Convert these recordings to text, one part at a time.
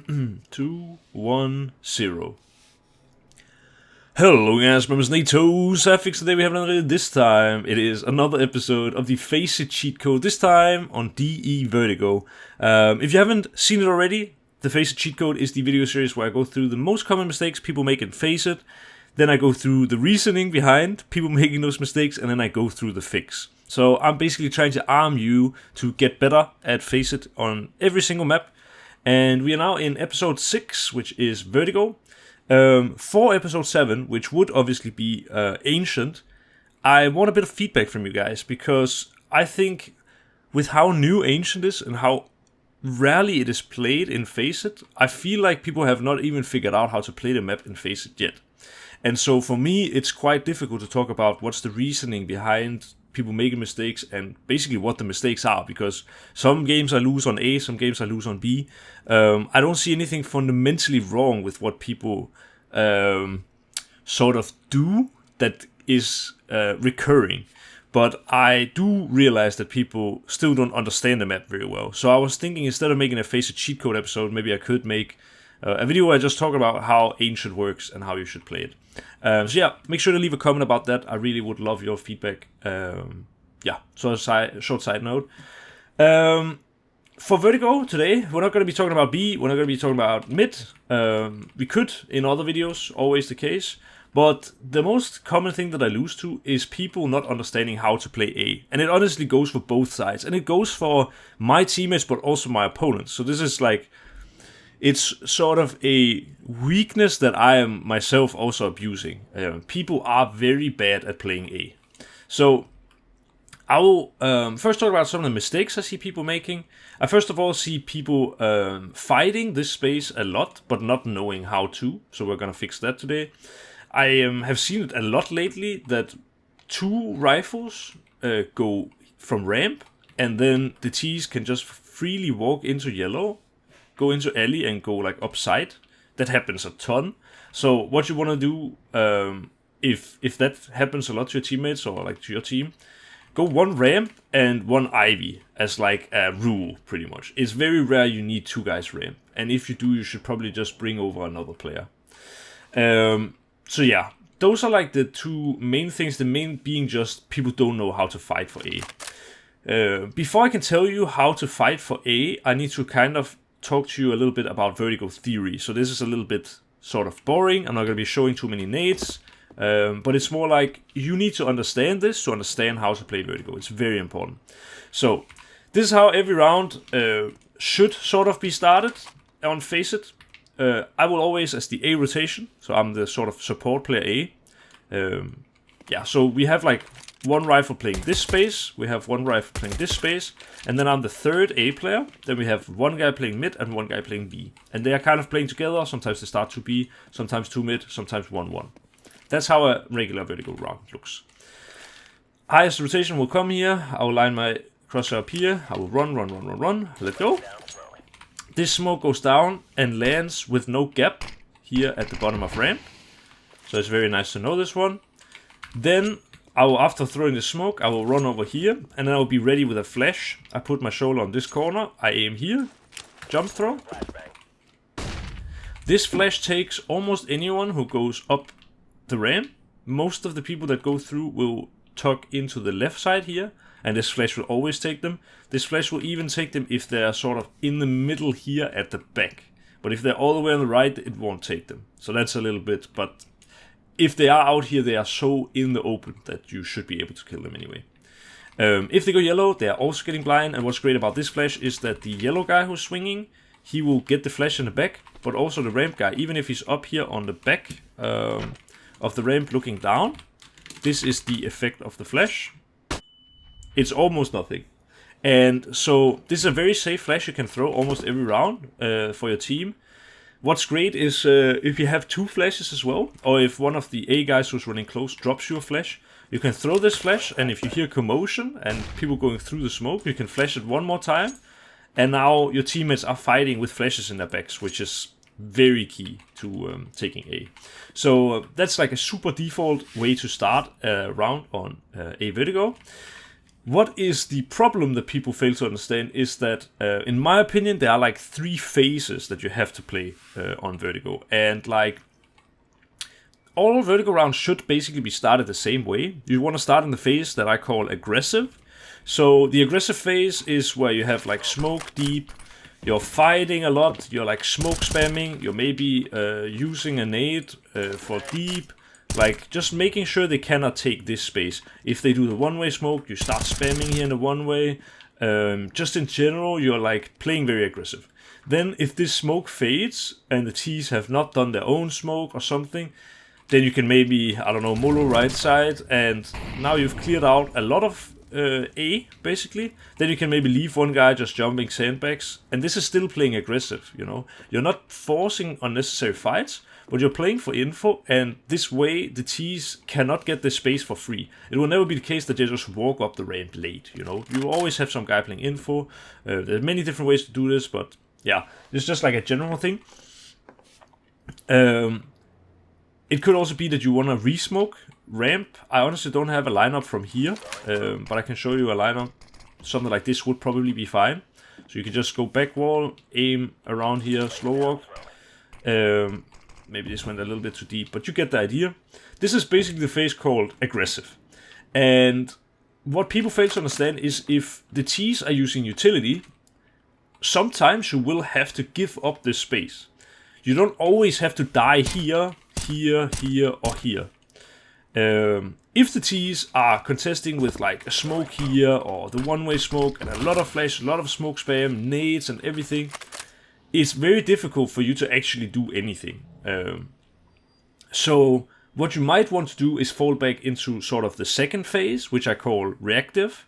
2, 1, 0. Hello guys, my name is NaToSaphiX. Today we have another. This time it is another episode of the FACEIT cheat code. This time on DE Vertigo. If you haven't seen it already, the FACEIT cheat code is the video series where I go through the most common mistakes people make in FACEIT. Then I go through the reasoning behind people making those mistakes, and then I go through the fix. So I'm basically trying to arm you to get better at FACEIT on every single map. And we are now in episode 6, which is Vertigo. For episode 7, which would obviously be Ancient, I want a bit of feedback from you guys, because I think with how new Ancient is and how rarely it is played in FACEIT, I feel like people have not even figured out how to play the map in FACEIT yet. And so for me, it's quite difficult to talk about what's the reasoning behind people making mistakes and basically what the mistakes are, because some games I lose on A, some games I lose on B. I don't see anything fundamentally wrong with what people sort of do that is recurring, but I do realize that people still don't understand the map very well. So I was thinking, instead of making a FACEIT cheat code episode, maybe I could make a video where I just talk about how Ancient works and how you should play it. So yeah, make sure to leave a comment about that. I really would love your feedback. So a short side note. For Vertigo today, we're not going to be talking about B, we're not going to be talking about mid. We could in other videos, always the case. But the most common thing that I lose to is people not understanding how to play A. And it honestly goes for both sides. And it goes for my teammates, but also my opponents. So this is like, it's sort of a weakness that I am myself also abusing. People are very bad at playing A. So I will first talk about some of the mistakes I see people making. I first of all see people fighting this space a lot, but not knowing how to. So we're going to fix that today. I have seen it a lot lately that 2 rifles go from ramp, and then the T's can just freely walk into yellow, go into alley, and go like upside. That happens a ton. So what you want to do, if that happens a lot to your teammates or like to your team, go 1 ramp and 1 Ivy as like a rule, pretty much. It's very rare you need 2 guys ramp, and if you do, you should probably just bring over another player. So yeah, those are like the 2 main things. The main being just people don't know how to fight for A. Before I can tell you how to fight for A, I need to kind of talk to you a little bit about Vertigo theory. So this is a little bit sort of boring. I'm not going to be showing too many nades, but it's more like you need to understand this to understand how to play Vertigo. It's very important. So this is how every round should sort of be started on FACEIT. I will always as the A rotation, so I'm the sort of support player A. So we have like 1 rifle playing this space, we have 1 rifle playing this space, and then I'm the 3rd A player. Then we have 1 guy playing mid and 1 guy playing B. And they are kind of playing together. Sometimes they start 2 B, sometimes 2 mid, sometimes 1-1. That's how a regular Vertigo round looks. Highest rotation will come here. I will line my crosshair up here. I will run. Let go. This smoke goes down and lands with no gap here at the bottom of ramp. So it's very nice to know this one. Then I will, after throwing the smoke, I will run over here, and then I will be ready with a flash. I put my shoulder on this corner, I aim here, jump throw. This flash takes almost anyone who goes up the ramp. Most of the people that go through will tuck into the left side here, and this flash will always take them. This flash will even take them if they are sort of in the middle here at the back. But if they're all the way on the right, it won't take them. So that's a little bit, but if they are out here, they are so in the open that you should be able to kill them anyway. If they go yellow, they are also getting blind. And what's great about this flash is that the yellow guy who's swinging, he will get the flash in the back. But also the ramp guy, even if he's up here on the back of the ramp looking down, this is the effect of the flash. It's almost nothing. And so this is a very safe flash you can throw almost every round for your team. What's great is if you have 2 flashes as well, or if one of the A guys who's running close drops you a flash, you can throw this flash, and if you hear commotion and people going through the smoke, you can flash it 1 more time, and now your teammates are fighting with flashes in their backs, which is very key to taking A. So that's like a super default way to start a round on A Vertigo. What is the problem that people fail to understand is that, in my opinion, there are like 3 phases that you have to play on Vertigo. And like, all Vertigo rounds should basically be started the same way. You want to start in the phase that I call aggressive. So the aggressive phase is where you have like smoke deep, you're fighting a lot, you're like smoke spamming, you're maybe using a nade for deep, like just making sure they cannot take this space. If they do the one-way smoke, you start spamming here in the one-way. Just in general, you're like playing very aggressive. Then if this smoke fades and the T's have not done their own smoke or something, then you can maybe, I don't know, molo right side, and now you've cleared out a lot of A, basically. Then you can maybe leave one guy just jumping sandbags, and this is still playing aggressive, you know. You're not forcing unnecessary fights, but you're playing for info, and this way the T's cannot get the space for free. It will never be the case that they just walk up the ramp late, you know. You always have some guy playing info. There are many different ways to do this, but yeah, it's just like a general thing. It could also be that you want to re-smoke ramp. I honestly don't have a lineup from here, but I can show you a lineup. Something like this would probably be fine. So you can just go back wall, aim around here, slow walk. Maybe this went a little bit too deep, but you get the idea. This is basically the phase called aggressive. And what people fail to understand is if the T's are using utility, sometimes you will have to give up this space. You don't always have to die here, here, here, or here. If the T's are contesting with like a smoke here, or the one-way smoke, and a lot of flash, a lot of smoke spam, nades and everything, it's very difficult for you to actually do anything. So what you might want to do is fall back into sort of the second phase, which I call reactive.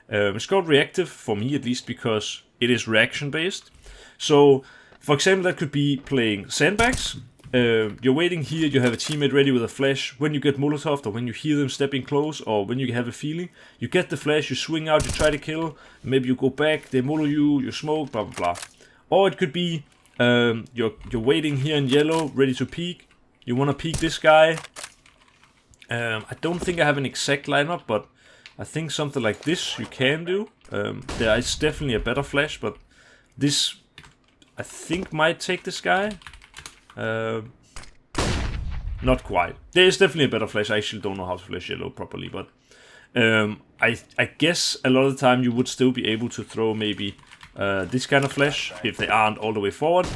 It's called reactive, for me at least, because it is reaction based. So for example, that could be playing sandbags. You're waiting here, you have a teammate ready with a flash. When you get Molotov, or when you hear them stepping close, or when you have a feeling, you get the flash, you swing out, you try to kill, maybe you go back, they molo you, you smoke, blah blah blah. Or it could be you're waiting here in yellow, ready to peek. You want to peek this guy. I don't think I have an exact lineup, but I think something like this you can do. There is definitely a better flash, but this I think might take this guy. Not quite. There is definitely a better flash. I actually don't know how to flash yellow properly, but I guess a lot of the time you would still be able to throw maybe this kind of flash if they aren't all the way forward.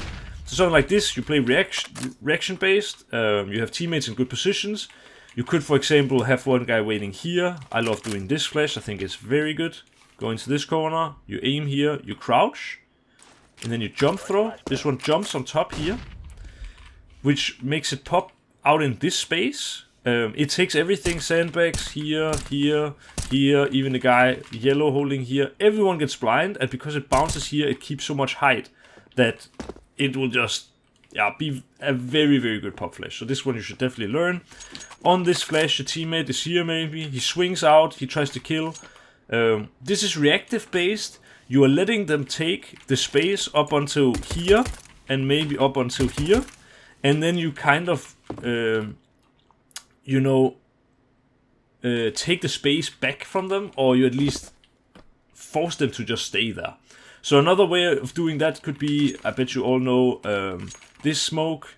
So something like this, you play reaction based. You have teammates in good positions. You could, for example, have one guy waiting here. I love doing this flash. I think it's very good. Go into this corner. You aim here. You crouch, and then you jump throw. This one jumps on top here, which makes it pop out in this space. It takes everything, sandbags here, here, here, even the guy yellow holding here. Everyone gets blind, and because it bounces here, it keeps so much height that it will just be a very, very good pop flash. So this one you should definitely learn. On this flash, your teammate is here maybe. He swings out, he tries to kill. This is reactive based. You are letting them take the space up until here, and maybe up until here. And then you kind of, take the space back from them, or you at least force them to just stay there. So another way of doing that could be, I bet you all know, this smoke.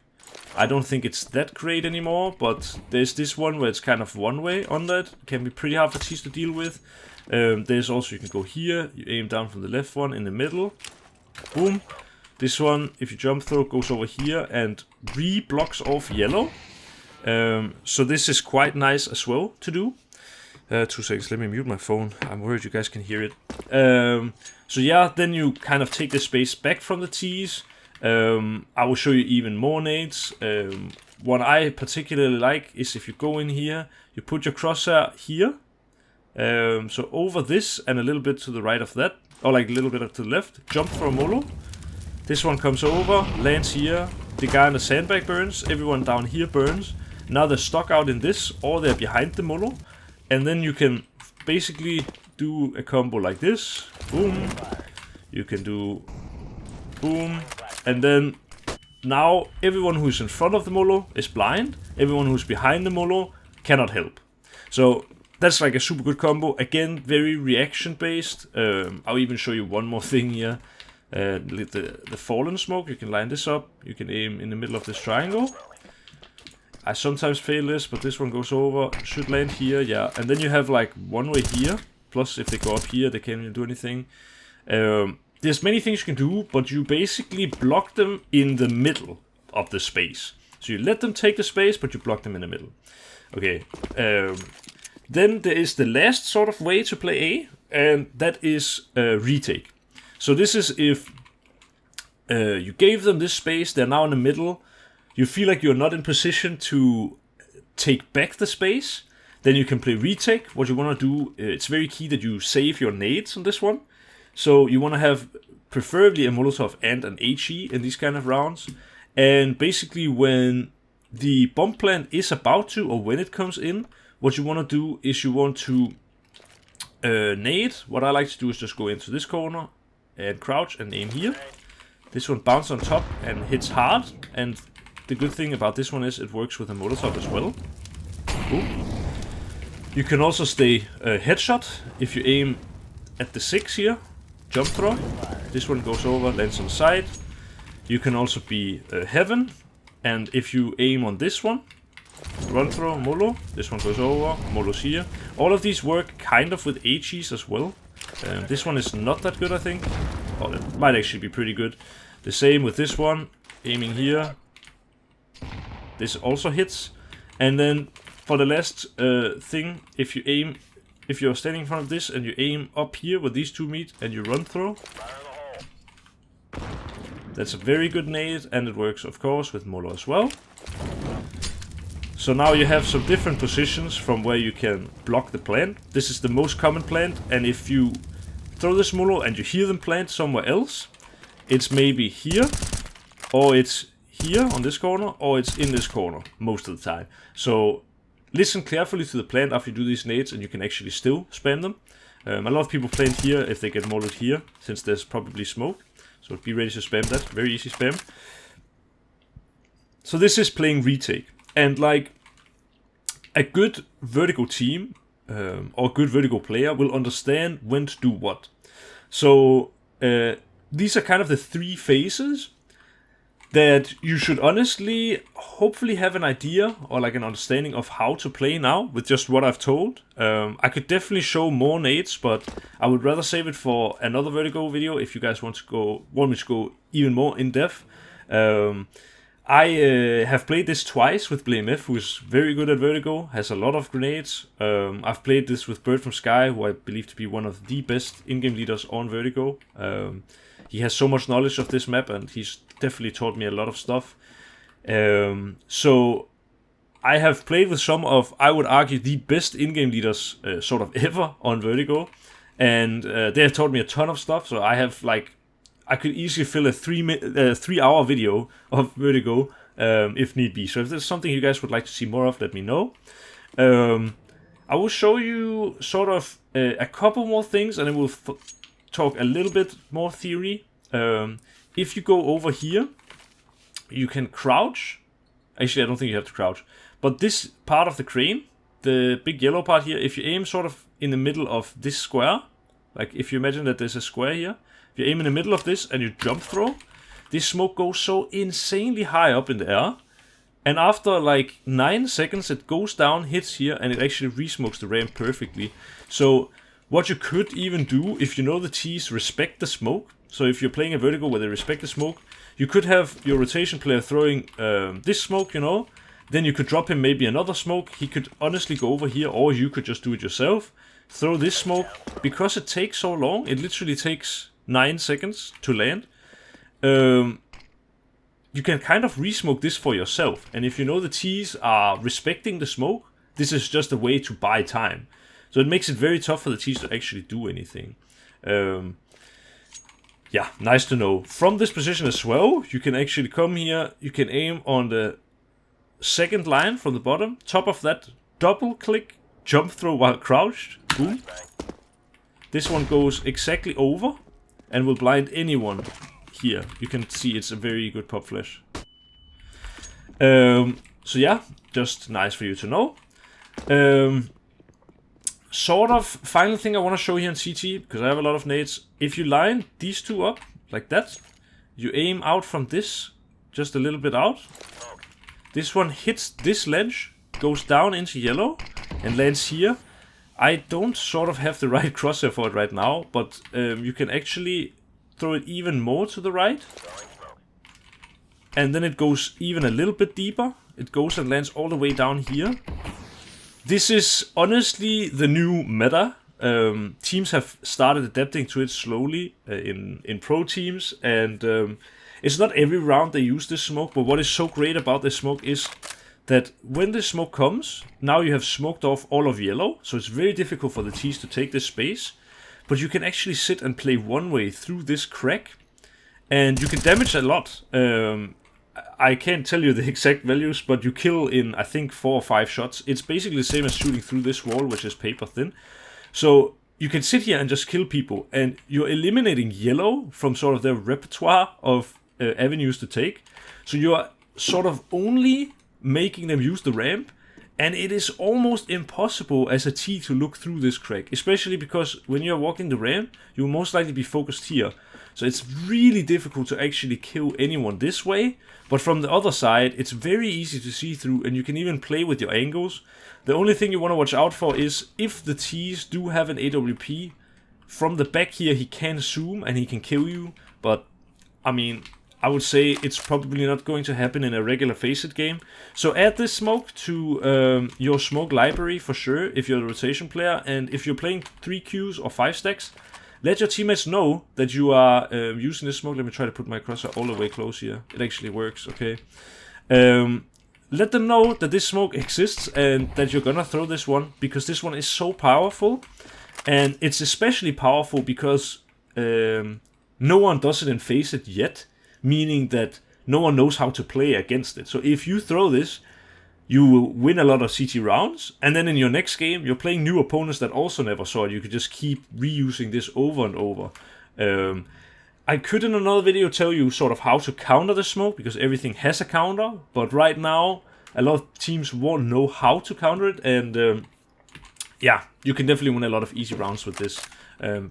I don't think it's that great anymore, but there's this one where it's kind of one way on that. It can be pretty hard for T's to deal with. There's also, you can go here, you aim down from the left one in the middle. Boom. This one, if you jump through, goes over here and re-blocks off yellow. So this is quite nice as well to do. 2 seconds, let me mute my phone. I'm worried you guys can hear it. So yeah, then you kind of take the space back from the T's. I will show you even more nades. What I particularly like is if you go in here, you put your crosshair here. So over this and a little bit to the right of that, or like a little bit to the left, jump for a molo. This one comes over, lands here, the guy on the sandbag burns, everyone down here burns. Now they're stuck out in this, or they're behind the molo. And then you can basically do a combo like this, boom. You can do boom, and then now everyone who's in front of the molo is blind, everyone who's behind the molo cannot help. So that's like a super good combo. Again, very reaction based. I'll even show you one more thing here. The fallen smoke, you can line this up. You can aim in the middle of this triangle. I sometimes fail this, but this one goes over. Should land here, yeah. And then you have like one way here. Plus, if they go up here, they can't even do anything. There's many things you can do, but you basically block them in the middle of the space. So you let them take the space, but you block them in the middle. Okay. Then there is the last sort of way to play A, and that is retake. So this is if you gave them this space, they're now in the middle, you feel like you're not in position to take back the space, then you can play retake. What you want to do, it's very key that you save your nades on this one. So you want to have preferably a Molotov and an HE in these kind of rounds. And basically when the bomb plant is about to, or when it comes in, what you want to do is you want to nade. What I like to do is just go into this corner and crouch and aim here. This one bounces on top and hits hard. And the good thing about this one is it works with a Molotov as well. Cool. You can also stay headshot if you aim at the 6 here. Jump throw. This one goes over, lands on the side. You can also be heaven. And if you aim on this one, run throw, Molo. This one goes over, Molo's here. All of these work kind of with HEs as well. This one is not that good, I think. Oh, it might actually be pretty good. The same with this one. Aiming here. This also hits. And then for the last thing, if you're standing in front of this and you aim up here where these two meet and you run through. That's a very good nade, and it works of course with Molo as well. So now you have some different positions from where you can block the plant. This is the most common plant, and if you throw this Molo and you hear them plant somewhere else, it's maybe here, or it's here on this corner, or it's in this corner most of the time. So listen carefully to the plant after you do these nades, and you can actually still spam them. A lot of people plant here if they get Molo'd here, since there's probably smoke. So be ready to spam that. Very easy spam. So this is playing retake. And like a good Vertigo team or good Vertigo player will understand when to do what. So these are kind of the 3 phases that you should honestly, hopefully have an idea or like an understanding of how to play now with just what I've told. I could definitely show more nades, but I would rather save it for another Vertigo video if you guys want me to go even more in depth. I have played this twice with BlameF, who is very good at Vertigo, has a lot of grenades. I've played this with Bird from Sky, who I believe to be one of the best in-game leaders on Vertigo. He has so much knowledge of this map, and he's definitely taught me a lot of stuff. So I have played with some of, I would argue, the best in-game leaders sort of ever on Vertigo. And they have taught me a ton of stuff, so I have like, I could easily fill a 3-hour video of Vertigo if need be. So if there's something you guys would like to see more of, let me know. I will show you sort of a couple more things, and then we'll talk a little bit more theory. If you go over here, you can crouch. Actually, I don't think you have to crouch. But this part of the crane, the big yellow part here, if you aim sort of in the middle of this square, like if you imagine that there's a square here, if you aim in the middle of this and you jump throw, this smoke goes so insanely high up in the air. And after like 9 seconds, it goes down, hits here, and it actually re-smokes the ramp perfectly. So what you could even do, if you know the T's respect the smoke, so if you're playing a Vertigo where they respect the smoke, you could have your rotation player throwing this smoke, you know, then you could drop him maybe another smoke. He could honestly go over here, or you could just do it yourself. Throw this smoke. Because it takes so long, it literally takes 9 seconds to land. You can kind of re-smoke this for yourself. And if you know the T's are respecting the smoke, this is just a way to buy time. So it makes it very tough for the T's to actually do anything. Yeah, nice to know. From this position as well, you can actually come here. You can aim on the second line from the bottom. Top of that, double click, jump throw while crouched. Boom. This one goes exactly over and will blind anyone here. You can see it's a very good pop flash. So yeah, just nice for you to know. sort of final thing I want to show here in CT, because I have a lot of nades. If you line these two up like that, you aim out from this, just a little bit out. This one hits this ledge, goes down into yellow, and lands here. I don't sort of have the right crosshair for it right now, but you can actually throw it even more to the right. And then it goes even a little bit deeper. It goes and lands all the way down here. This is honestly the new meta. Teams have started adapting to it slowly in pro teams, and it's not every round they use this smoke, but what is so great about this smoke is that when the smoke comes, now you have smoked off all of yellow, so it's very difficult for the teams to take this space, but you can actually sit and play one way through this crack, and you can damage a lot. I can't tell you the exact values, but you kill in, I think, 4 or 5 shots. It's basically the same as shooting through this wall, which is paper thin. So you can sit here and just kill people, and you're eliminating yellow from sort of their repertoire of avenues to take. So you're sort of only making them use the ramp, and it is almost impossible as a T to look through this crack, especially because when you're walking the ramp, you'll most likely be focused here. So it's really difficult to actually kill anyone this way, but from the other side, it's very easy to see through, and you can even play with your angles. The only thing you want to watch out for is if the Ts do have an AWP, from the back here he can zoom and he can kill you, but I mean, I would say it's probably not going to happen in a regular FACEIT game. So add this smoke to your smoke library for sure if you're a rotation player, and if you're playing 3 Qs or 5 stacks, let your teammates know that you are using this smoke. Let me try to put my crosshair all the way close here. It actually works, okay. Let them know that this smoke exists and that you're gonna throw this one, because this one is so powerful. And it's especially powerful because no one does it in FACEIT yet, meaning that no one knows how to play against it. So if you throw this, you will win a lot of CT rounds, and then in your next game, you're playing new opponents that also never saw it. You could just keep reusing this over and over. I could in another video tell you sort of how to counter the smoke, because everything has a counter, but right now, a lot of teams won't know how to counter it, and yeah, you can definitely win a lot of easy rounds with this.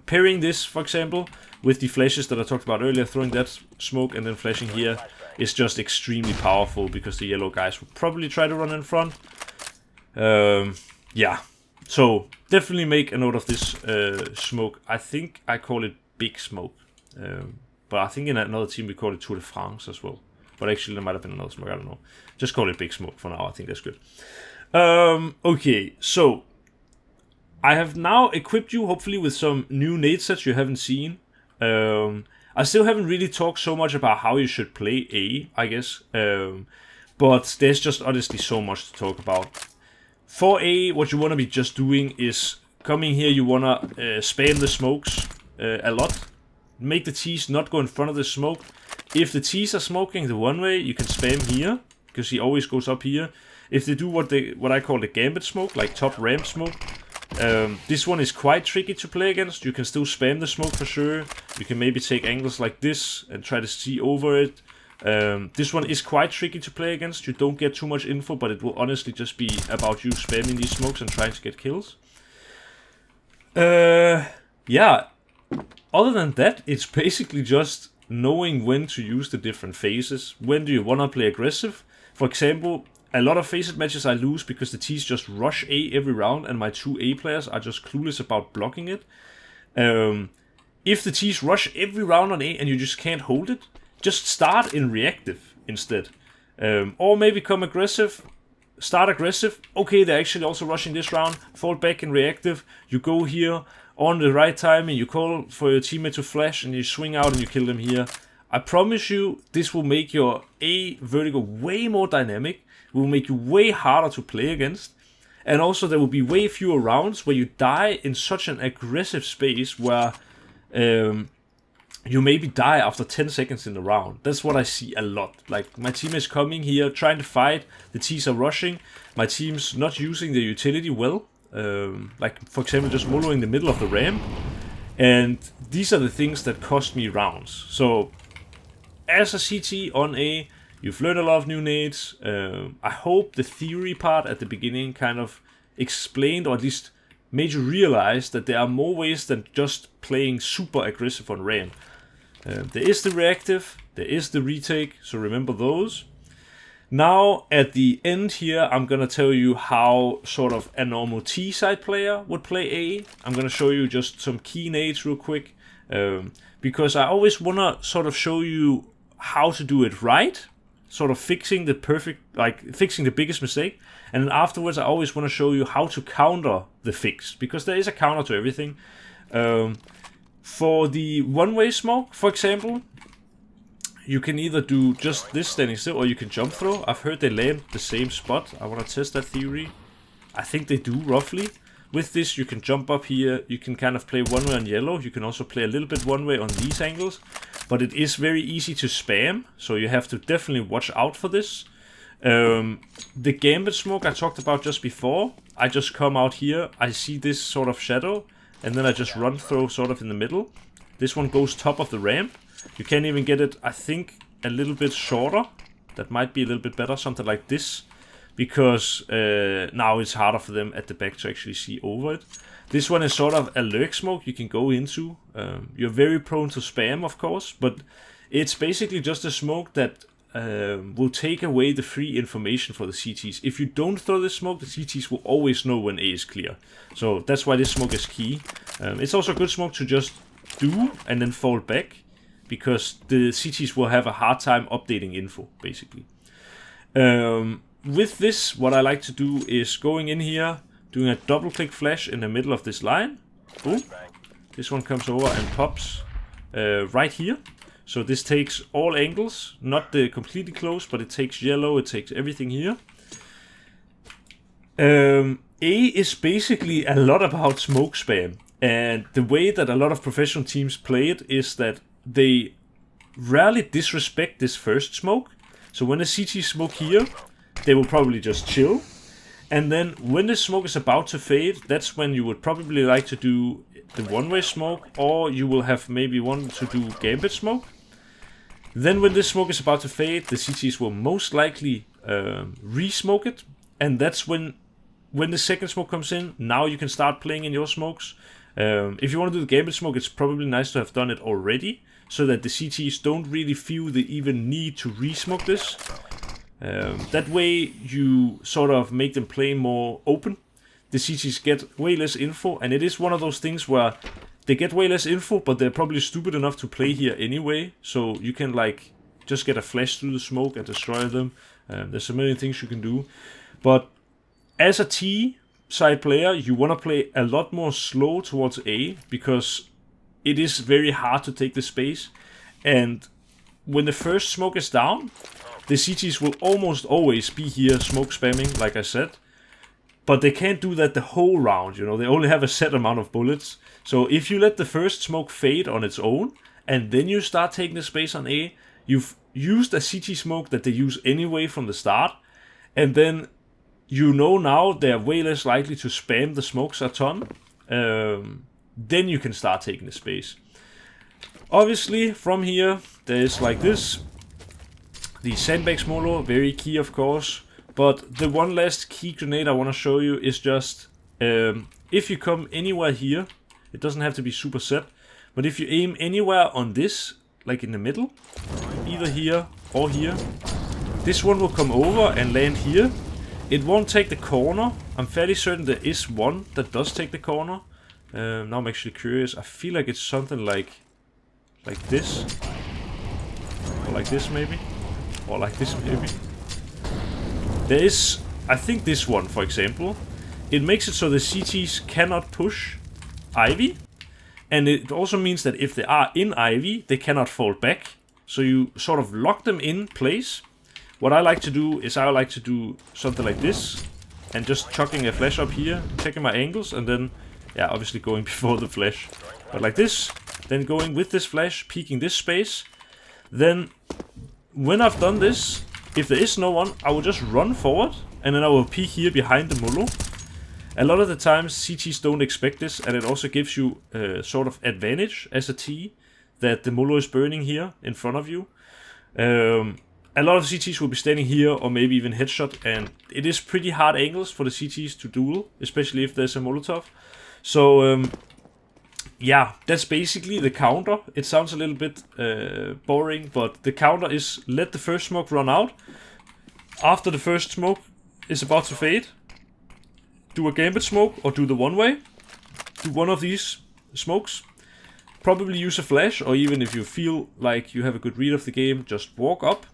Pairing this, for example, with the flashes that I talked about earlier, throwing that smoke and then flashing here, is just extremely powerful, because the yellow guys will probably try to run in front. Yeah, so definitely make a note of this smoke. I think I call it Big Smoke, but I think in another team we call it Tour de France as well. But actually there might have been another smoke, I don't know. Just call it Big Smoke for now, I think that's good. Okay, so I have now equipped you hopefully with some new nade sets you haven't seen. I still haven't really talked so much about how you should play A, I guess. But there's just honestly so much to talk about. For A, what you want to be just doing is coming here, you want to spam the smokes a lot. Make the Ts not go in front of the smoke. If the Ts are smoking the one way, you can spam here, because he always goes up here. If they do what I call the gambit smoke, like top ramp smoke, this one is quite tricky to play against. You can still spam the smoke for sure. You can maybe take angles like this and try to see over it. This one is quite tricky to play against. You don't get too much info, but it will honestly just be about you spamming these smokes and trying to get kills. Yeah, other than that, it's basically just knowing when to use the different phases. When do you want to play aggressive? For example, a lot of FACEIT matches I lose because the Ts just rush A every round and my 2 A players are just clueless about blocking it. If the Ts rush every round on A and you just can't hold it, just start in reactive instead. Or maybe come aggressive, start aggressive. Okay, they're actually also rushing this round, fall back in reactive. You go here on the right timing, you call for your teammate to flash and you swing out and you kill them here. I promise you, this will make your A Vertigo way more dynamic. It will make you way harder to play against. And also there will be way fewer rounds where you die in such an aggressive space where you maybe die after 10 seconds in the round. That's what I see a lot. Like, my team is coming here, trying to fight, the Ts are rushing, my team's not using the utility well. Like, for example, just moloing the middle of the ramp. And these are the things that cost me rounds. So, as a CT on A, you've learned a lot of new nades. I hope the theory part at the beginning kind of explained, or at least made you realize that there are more ways than just playing super aggressive on ramp. There is the reactive, there is the retake, so remember those. Now at the end here, I'm gonna tell you how sort of a normal T side player would play A. I'm gonna show you just some key nades real quick, because I always wanna sort of show you how to do it right, sort of fixing the fixing the biggest mistake, and then afterwards I always want to show you how to counter the fix, because there is a counter to everything. For the one-way smoke, for example, you can either do just this standing still, or you can jump throw. I've heard they land the same spot. I want to test that theory. I think they do, roughly. With this, you can jump up here. You can kind of play one way on yellow. You can also play a little bit one way on these angles. But it is very easy to spam, so you have to definitely watch out for this. The gambit smoke I talked about just before. I just come out here. I see this sort of shadow. And then I just run through sort of in the middle. This one goes top of the ramp. You can't even get it, I think, a little bit shorter. That might be a little bit better, something like this. Because now it's harder for them at the back to actually see over it. This one is sort of a lurk smoke you can go into. You're very prone to spam, of course. But it's basically just a smoke that will take away the free information for the CTs. If you don't throw this smoke, the CTs will always know when A is clear. So that's why this smoke is key. It's also a good smoke to just do and then fall back, because the CTs will have a hard time updating info, basically. With this, what I like to do is going in here, doing a double click flash in the middle of this line. Boom. This one comes over and pops right here. So this takes all angles, not the completely close, but it takes yellow, it takes everything here. A is basically a lot about smoke spam. And the way that a lot of professional teams play it is that they rarely disrespect this first smoke. So when the CT smoke here, they will probably just chill. And then when the smoke is about to fade, that's when you would probably like to do the one-way smoke, or you will have maybe one to do gambit smoke. Then when this smoke is about to fade, the CTs will most likely re-smoke it. And that's when the second smoke comes in, now you can start playing in your smokes. If you want to do the gambit smoke, it's probably nice to have done it already, so that the CTs don't really feel the even need to re-smoke this. That way you sort of make them play more open. The CTs get way less info, and it is one of those things where they get way less info, but they're probably stupid enough to play here anyway. So you can like just get a flash through the smoke and destroy them. There's a million things you can do. But as a T side player, you want to play a lot more slow towards A, because it is very hard to take the space. And when the first smoke is down, the CTs will almost always be here smoke spamming, like I said. But they can't do that the whole round, you know. They only have a set amount of bullets. So if you let the first smoke fade on its own, and then you start taking the space on A, you've used a CT smoke that they use anyway from the start. And then you know now they're way less likely to spam the smokes a ton. Then you can start taking the space. Obviously, from here, there's like this. The sandbags molo, very key of course. But the one last key grenade I want to show you is just, if you come anywhere here, it doesn't have to be super set, but if you aim anywhere on this, like in the middle, either here or here, this one will come over and land here. It won't take the corner. I'm fairly certain there is one that does take the corner. Now I'm actually curious. I feel like it's something like this, or like this maybe, or like this maybe. There is, I think this one, for example, it makes it so the CTs cannot push Ivy, and it also means that if they are in Ivy, they cannot fall back. So you sort of lock them in place. What I like to do is I like to do something like this, and just chucking a flash up here, checking my angles, and then, yeah, obviously going before the flash. But like this, then going with this flash, peeking this space. Then, when I've done this, if there is no one, I will just run forward, and then I will peek here behind the Molo. A lot of the times, CTs don't expect this, and it also gives you sort of advantage as a T, that the Molo is burning here in front of you. A lot of CTs will be standing here, or maybe even headshot, and it is pretty hard angles for the CTs to duel, especially if there's a Molotov. So yeah, that's basically the counter. It sounds a little bit boring, but the counter is let the first smoke run out. After the first smoke is about to fade, do a gambit smoke or do the one way. Do one of these smokes. Probably use a flash, or even if you feel like you have a good read of the game, just walk up.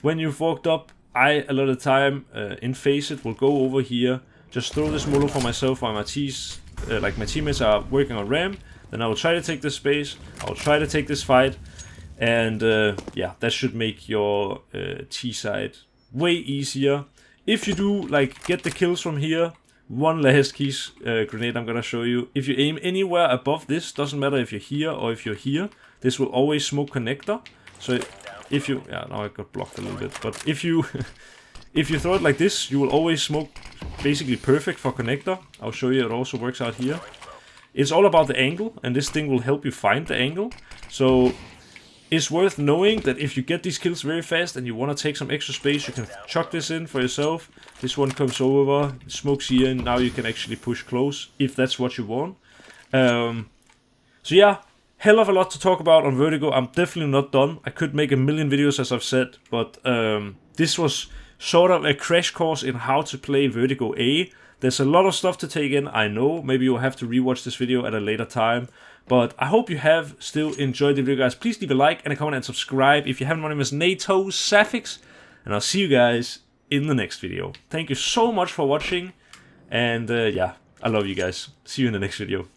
When you've walked up, a lot of the time in FACEIT will go over here, just throw this Molo for myself while my teammates are working on ramp. Then I will try to take this space, I will try to take this fight, and yeah, that should make your T side way easier. If you do like get the kills from here, one last keys grenade I'm gonna show you. If you aim anywhere above this, doesn't matter if you're here or if you're here, this will always smoke connector. So if you, yeah, now I got blocked a little bit, but if you if you throw it like this, you will always smoke basically perfect for connector. I'll show you it also works out here. It's all about the angle, and this thing will help you find the angle. So it's worth knowing that if you get these kills very fast and you want to take some extra space, you can chuck this in for yourself. This one comes over, smokes here, and now you can actually push close if that's what you want. So yeah, hell of a lot to talk about on Vertigo. I'm definitely not done. I could make a million videos, as I've said, but this was sort of a crash course in how to play Vertigo A. There's a lot of stuff to take in, I know. Maybe you'll have to rewatch this video at a later time. But I hope you have still enjoyed the video, guys. Please leave a like and a comment and subscribe if you haven't. My name is NaToSaphiX, and I'll see you guys in the next video. Thank you so much for watching, and yeah, I love you guys. See you in the next video.